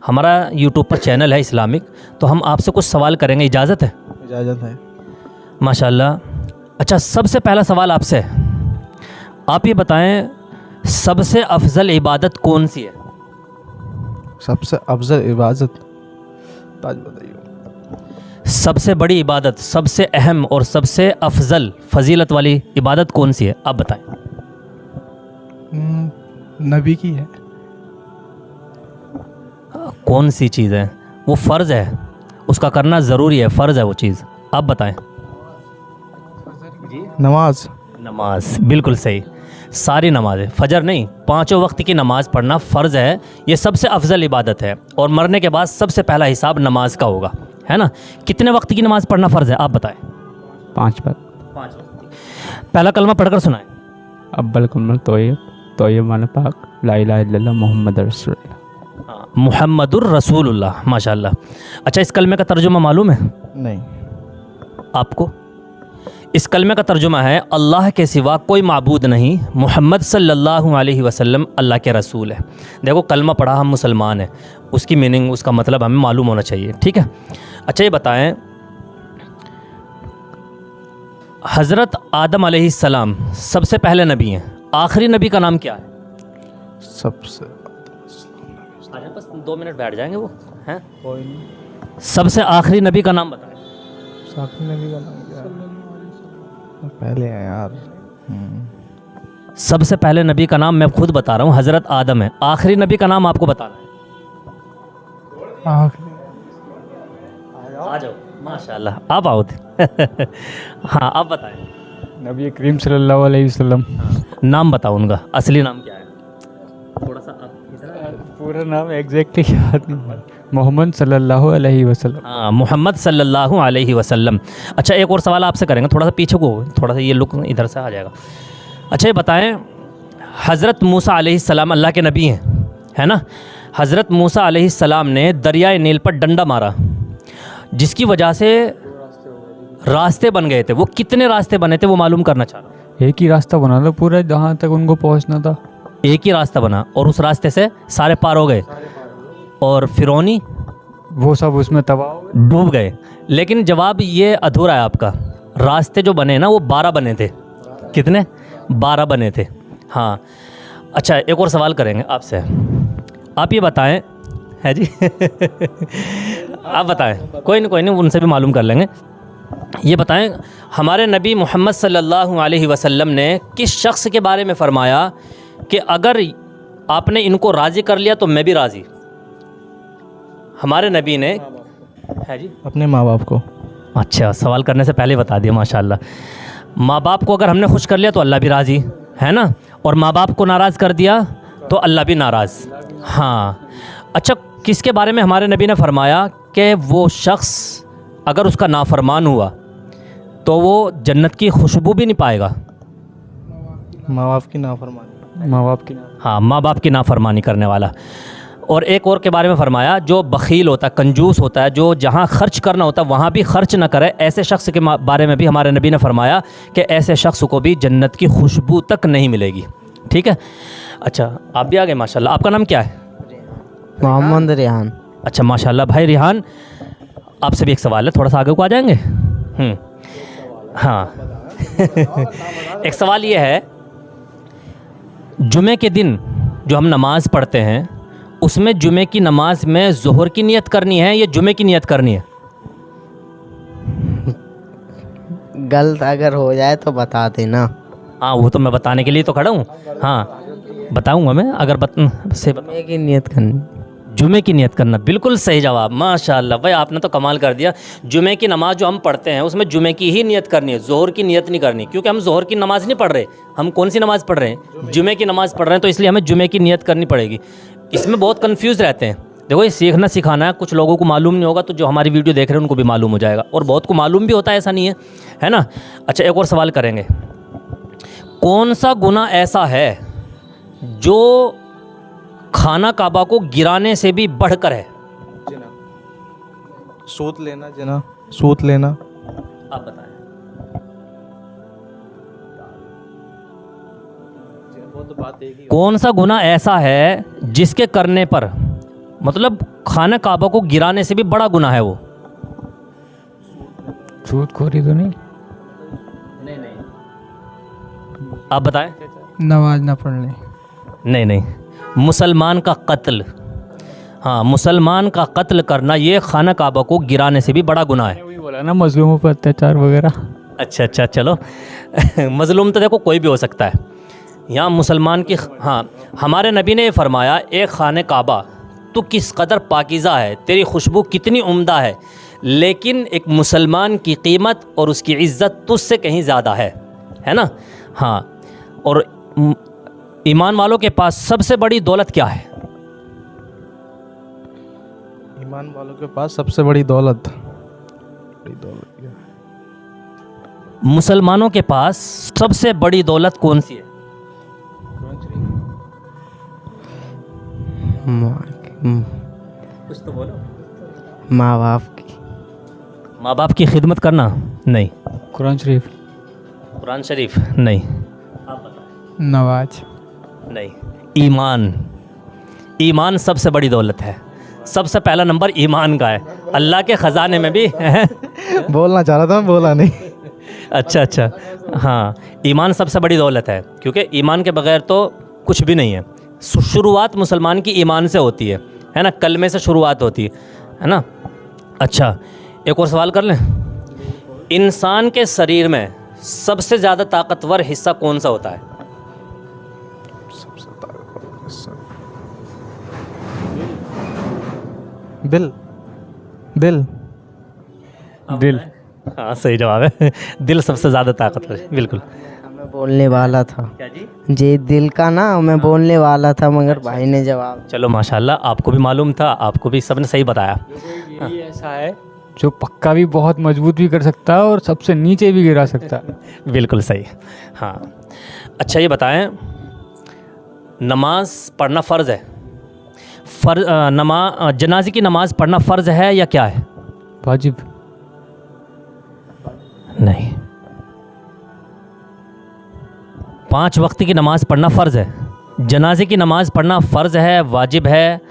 हमारा यूट्यूब पर चैनल है इस्लामिक, तो हम आपसे कुछ सवाल करेंगे, इजाज़त है? इजाज़त है। माशाल्लाह। अच्छा, सबसे पहला सवाल आपसे है, आप ये बताएं सबसे अफजल इबादत कौन सी है? सबसे अफजल इबादत, ताज बताइए। सबसे बड़ी इबादत, सबसे अहम और सबसे अफजल फजीलत वाली इबादत कौन सी है, आप बताएं। नबी की है। कौन सी चीज़ है? वो फ़र्ज़ है, उसका करना ज़रूरी है, फ़र्ज़ है वो चीज़, आप बताएं। नमाज। नमाज, बिल्कुल सही। सारी नमाज़ें, फ़जर नहीं, पाँचों वक्त की नमाज़ पढ़ना फ़र्ज़ है, ये सबसे अफजल इबादत है। और मरने के बाद सबसे पहला हिसाब नमाज का होगा, है ना? कितने वक्त की नमाज़ पढ़ना फ़र्ज़ है, आप बताएं। 5 बार। 5 वक्त। पहला कलमा पढ़कर सुनाएं। अव्वल कलमा तोय्यब माने पाक, ला इलाहा इल्लल्लाह मुहम्मद रसूलुल्लाह। हाँ, मुहम्मदुर रसूलुल्लाह, माशाल्लाह। अच्छा, इस कलमे का तर्जुमा मालूम है नहीं। आपको? इस कलमे का तर्जुमा है, अल्लाह के सिवा कोई माबूद नहीं, मुहम्मद सल्लल्लाहु अलैहि वसल्लम अल्लाह के रसूल है। देखो, कलमा पढ़ा, हम मुसलमान हैं, उसकी मीनिंग, उसका मतलब हमें मालूम होना चाहिए, ठीक है? अच्छा, ये बताएं, हज़रत आदम अलैहिस्सलाम सबसे पहले नबी हैं, आखिरी नबी का नाम क्या है? सबसे बस 2 मिनट बैठ जाएंगे वो, हैं? सबसे आखिरी नबी का नाम बताएं। साकी नबी का नाम क्या है? पहले है यार। सबसे पहले नबी का नाम मैं खुद बता रहा हूँ, हज़रत आदम है। आखिरी नबी का नाम आपको बताना है। आ जाओ, माशाल्लाह, आप आओ। हाँ, आप बताएं। नबी करीम सल्लल्लाहु अलैहि वसल्लम। नाम बताओ उनका, असली नाम क्या है? थोड़ा सा पूरा नाम एग्जैक्टली याद नहीं। मोहम्मद सल्लल्लाहु अलैहि वसल्लम। हाँ, मोहम्मद सल्लल्लाहु अलैहि वसल्लम। अच्छा, एक और सवाल आपसे करेंगे, थोड़ा सा पीछे को, थोड़ा सा ये लुक इधर से आ जाएगा। अच्छा, ये बताएं, हज़रत मूसा अलैहिस्सलाम अल्लाह के नबी हैं, है ना? हज़रत मूसा अलैहिस्सलाम ने दरियाए नील पर डंडा मारा, जिसकी वजह से रास्ते बन गए थे। वो कितने रास्ते बने थे, वो मालूम करना चाह रहा हूँ। एक ही रास्ता बना था पूरा, जहाँ तक उनको पहुँचना था। एक ही रास्ता बना और उस रास्ते से सारे पार हो गए, और फिरौनी वो सब उसमें तबाह हो गए। डूब गए। लेकिन जवाब ये अधूरा है आपका। रास्ते जो बने ना, वो 12 बने थे। कितने? 12 बने थे। हाँ। अच्छा, एक और सवाल करेंगे आपसे, आप ये बताएं, है जी? आप बताएं, कोई नहीं, उनसे भी मालूम कर लेंगे। ये बताएं, हमारे नबी मोहम्मद सल्लल्लाहु अलैहि वसल्लम ने किस शख्स के बारे में फ़रमाया कि अगर आपने इनको राज़ी कर लिया तो मैं भी राज़ी? हमारे नबी ने, है जी? अपने माँ बाप को। अच्छा, सवाल करने से पहले बता दिया, माशाल्लाह। माँ बाप को अगर हमने खुश कर लिया तो अल्लाह भी राज़ी, है ना? और माँ बाप को नाराज़ कर दिया तो अल्लाह भी नाराज़। हाँ। अच्छा, किसके बारे में हमारे नबी ने फरमाया कि वो शख्स अगर उसका नाफरमान हुआ तो वो जन्नत की खुशबू भी नहीं पाएगा? माँ बाप की नाफरमानी। माँ बाप की। हाँ, माँ बाप की नाफरमानी करने वाला। और एक और के बारे में फरमाया, जो बखील होता है, कंजूस होता है, जो जहाँ खर्च करना होता है वहाँ भी खर्च ना करे, ऐसे शख्स के बारे में भी हमारे नबी ने फरमाया कि ऐसे शख्स को भी जन्नत की खुशबू तक नहीं मिलेगी, ठीक है? अच्छा, आप भी आ गए, माशाल्लाह। आपका नाम क्या है? मोहम्मद रेहान। अच्छा, माशाल्लाह भाई रेहान, आपसे भी एक सवाल है, थोड़ा सा आगे को आ जाएंगे? हाँ। एक सवाल ये है, जुमे के दिन जो हम नमाज़ पढ़ते हैं, उसमें जुमे की नमाज में ज़ोहर की नियत करनी है या जुमे की नियत करनी है? गलत अगर हो जाए तो बता देना। हाँ, वो तो मैं बताने के लिए तो खड़ा हूँ। हाँ, बताऊँगा मैं, अगर जुमे की नियत करनी। जुमे की नियत करना, बिल्कुल सही जवाब, माशाल्लाह भाई, आपने तो कमाल कर दिया। जुमे की नमाज़ जो हम पढ़ते हैं उसमें जुमे की ही नियत करनी है, ज़ोहर की नियत नहीं करनी, क्योंकि हम ज़ोहर की नमाज़ नहीं पढ़ रहे। हम कौन सी नमाज़ पढ़ रहे हैं? जुमे की नमाज़ पढ़ रहे हैं, तो इसलिए हमें जुमे की नियत करनी पड़ेगी। इसमें बहुत कन्फ्यूज़ रहते हैं। देखो, ये सीखना सिखाना है, कुछ लोगों को मालूम नहीं होगा, तो जो हमारी वीडियो देख रहे हैं उनको भी मालूम हो जाएगा, और बहुत को मालूम भी होता है, ऐसा नहीं है ना? अच्छा, एक और सवाल करेंगे, कौन सा गुनाह ऐसा है जो खाना काबा को गिराने से भी बढ़कर है? सूत लेना। जना, सूत लेना। आप बताएं। कौन सा गुनाह ऐसा है जिसके करने पर मतलब खाना काबा को गिराने से भी बड़ा गुनाह है वो। झूठखोरी तो नहीं? आप बताएं। नमाज ना पढ़ने। नहीं नहीं, मुसलमान का कत्ल, हाँ मुसलमान का कत्ल करना ये खाना काबा को गिराने से भी बड़ा गुनाह है। वही बोला ना, मजलूमों पर अत्याचार वगैरह। अच्छा अच्छा चलो मजलूम तो देखो कोई भी हो सकता है, यहाँ मुसलमान की, हाँ हमारे नबी ने ये फरमाया, एक खाने काबा तो किस कदर पाकीज़ा है, तेरी खुशबू कितनी उम्दा है, लेकिन एक मुसलमान की कीमत और उसकी इज़्ज़त तुझसे कहीं ज़्यादा है ना। हाँ, और ईमान वालों के पास सबसे बड़ी दौलत क्या है? ईमान वालों के पास सबसे बड़ी दौलत क्या है? मुसलमानों के पास सबसे बड़ी दौलत कौन सी है? कुछ तो बोलो। माँ बाप की। माँ बाप की खिदमत करना? नहीं। कुरान शरीफ? कुरान शरीफ? नहीं। नमाज? नहीं। ईमान, ईमान सबसे बड़ी दौलत है। सबसे पहला नंबर ईमान का है, अल्लाह के ख़जाने में भी बोलना चाह रहा था, मैं बोला नहीं। अच्छा अच्छा, हाँ ईमान सबसे बड़ी दौलत है, क्योंकि ईमान के बगैर तो कुछ भी नहीं है। शुरुआत मुसलमान की ईमान से होती है ना, कलमे से शुरुआत होती है ना। अच्छा, एक और सवाल कर लें। इंसान के शरीर में सबसे ज़्यादा ताकतवर हिस्सा कौन सा होता है? सबसे ताकतवर हिस्सा दिल। दिल? दिल। हाँ सही जवाब है, दिल सबसे ज़्यादा ताकतवर है, बिल्कुल। मैं बोलने वाला था क्या जी? जी, दिल का ना, मैं बोलने वाला था मगर भाई ने जवाब। चलो माशाल्लाह, आपको भी मालूम था, आपको भी सबने सही बताया। ये ऐसा है जो पक्का भी बहुत मजबूत भी कर सकता है और सबसे नीचे भी गिरा सकता है। बिल्कुल सही। हाँ, अच्छा ये बताएं, नमाज पढ़ना फ़र्ज़ है, जनाजे की नमाज पढ़ना फ़र्ज़ है या क्या है? वाजिब? नहीं। 5 वक्त की नमाज पढ़ना फ़र्ज़ है, जनाजे की नमाज पढ़ना फ़र्ज़ है, वाजिब है,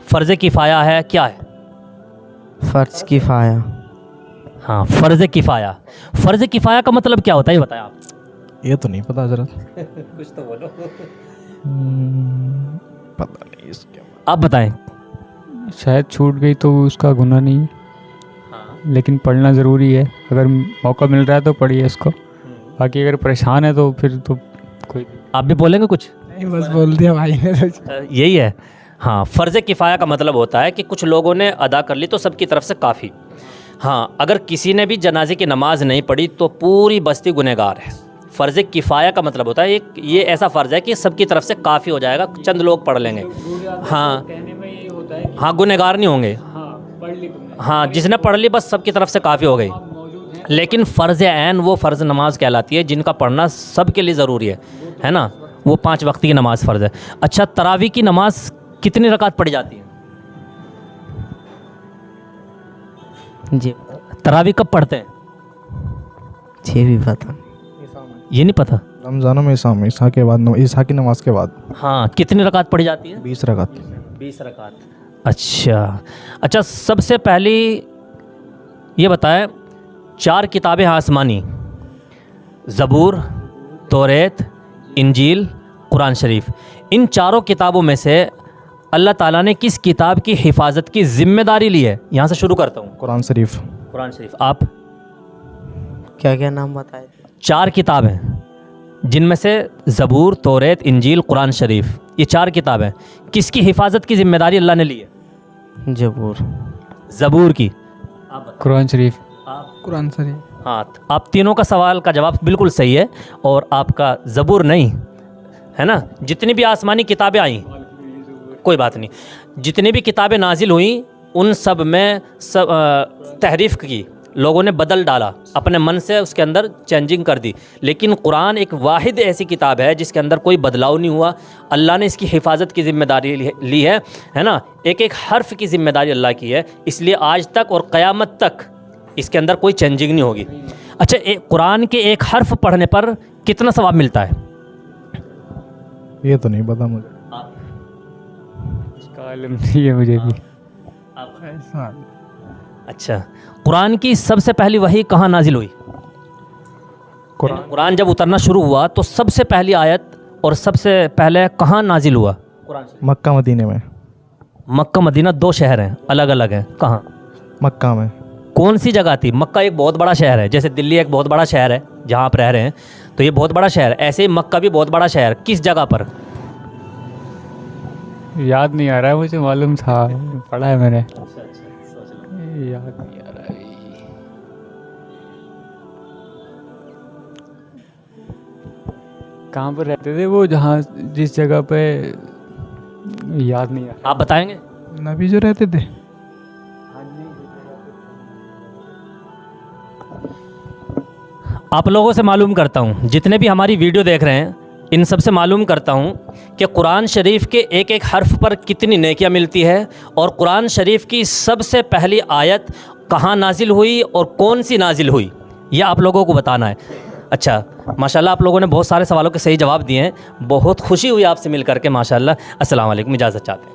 फ़र्ज़ किफ़ाया है, क्या है? फर्ज किफाया। हाँ, फ़र्ज़ किफ़ाया। फ़र्ज़ किफ़ाया का मतलब क्या होता है, ये बताएं आप। ये तो नहीं पता जरा। कुछ तो बोलो। पता नहीं इसके। आप बताएं। शायद छूट गई तो उसका गुनाह नहीं है, हाँ। लेकिन पढ़ना ज़रूरी है। अगर मौका मिल रहा है तो पढ़िए इसको, बाकी अगर परेशान है तो फिर तो कोई। आप भी बोलेंगे कुछ? नहीं, बस बोल दिया भाई ने तो। यही है। हाँ, फ़र्ज़ किफ़ाया का मतलब होता है कि कुछ लोगों ने अदा कर ली तो सबकी तरफ से काफ़ी। हाँ, अगर किसी ने भी जनाजे की नमाज नहीं पढ़ी तो पूरी बस्ती गुनहगार है। फ़र्ज़ किफ़ाया का मतलब होता है ये ऐसा फ़र्ज़ है कि सबकी तरफ से काफ़ी हो जाएगा, चंद लोग पढ़ लेंगे। हाँ हाँ, गुनहगार नहीं होंगे। हाँ, जिसने पढ़ ली बस सबकी तरफ से काफ़ी हो गई। लेकिन फ़र्ज़ ऐन वो फ़र्ज़ नमाज कहलाती है जिनका पढ़ना सब के लिए ज़रूरी है ना। वो 5 वक्त की नमाज फ़र्ज़ है। अच्छा, तरावी की नमाज कितनी रकात पढ़ी जाती है? जी, तरावी कब पढ़ते हैं? ये भी पता। ये नहीं पता। रमज़ानों में ईसा के बाद, ईसा की नमाज के बाद। हाँ, कितनी रकात पढ़ी जाती है? 20 रकात। 20 रकात। अच्छा, सबसे पहली ये बताएं, 4 किताबें आसमानी, ज़बूर, तौरेत, इंजील, कुरान शरीफ, इन चारों किताबों में से अल्लाह ताला ने किस किताब की हिफाजत की ज़िम्मेदारी ली है? यहाँ से शुरू करता हूँ। कुरान शरीफ। कुरान शरीफ। आप? क्या क्या नाम बताए थे? 4 किताबें जिनमें से ज़बूर, तौरेत, इंजील, कुरान शरीफ, ये 4 किताबें किसकी हिफाजत की ज़िम्मेदारी अल्लाह ने ली है? जबूर। ज़बूर की। कुरान शरीफ। कुरान शरीफ। हाँ, आप तीनों का सवाल का जवाब बिल्कुल सही है, और आपका ज़बूर नहीं है ना। जितनी भी आसमानी किताबें आई, कोई बात नहीं, जितनी भी किताबें नाजिल हुई उन सब में तहरीफ की, लोगों ने बदल डाला, अपने मन से उसके अंदर चेंजिंग कर दी। लेकिन कुरान एक वाहिद ऐसी किताब है जिसके अंदर कोई बदलाव नहीं हुआ। अल्लाह ने इसकी हिफाजत की ज़िम्मेदारी ली है ना। एक एक हर्फ की ज़िम्मेदारी अल्लाह की है, इसलिए आज तक और क़यामत तक इसके अंदर कोई चेंजिंग नहीं होगी। अच्छा, कुरान के एक हर्फ पढ़ने पर कितना सवाब मिलता है? ये तो नहीं पता मुझे। इसका मालूम नहीं है मुझे भी। ऐसा अच्छा, कुरान की सबसे पहली वही कहाँ नाजिल हुई? कुरान कुरान जब उतरना शुरू हुआ तो सबसे पहली आयत और सबसे पहले कहाँ नाजिल हुआ कुरान? मक्का मदीने में। मक्का मदीना दो शहर हैं, अलग अलग हैं। कहाँ? मक्का में। कौन सी जगह थी? मक्का एक बहुत बड़ा शहर है, जैसे दिल्ली एक बहुत बड़ा शहर है जहाँ आप रह रहे हैं, तो ये बहुत बड़ा शहर है। ऐसे ही मक्का भी बहुत बड़ा शहर, किस जगह पर? याद नहीं आ रहा है, मुझे मालूम था, पढ़ा है मैंने, याद नहीं आ रहा है। कहाँ पर रहते थे वो, जहाँ जिस जगह पे, याद नहीं आ रहा। आप बताएंगे? नबी जो रहते थे। आप लोगों से मालूम करता हूँ, जितने भी हमारी वीडियो देख रहे हैं इन सब से मालूम करता हूँ कि कुरान शरीफ के एक एक हर्फ पर कितनी नेकियां मिलती है और कुरान शरीफ की सबसे पहली आयत कहाँ नाजिल हुई और कौन सी नाजिल हुई, यह आप लोगों को बताना है। अच्छा, माशाल्लाह आप लोगों ने बहुत सारे सवालों के सही जवाब दिए हैं। बहुत खुशी हुई आपसे मिल करके माशाल्लाह। अस्सलाम वालेकुम, इजाज़त चाहते हैं।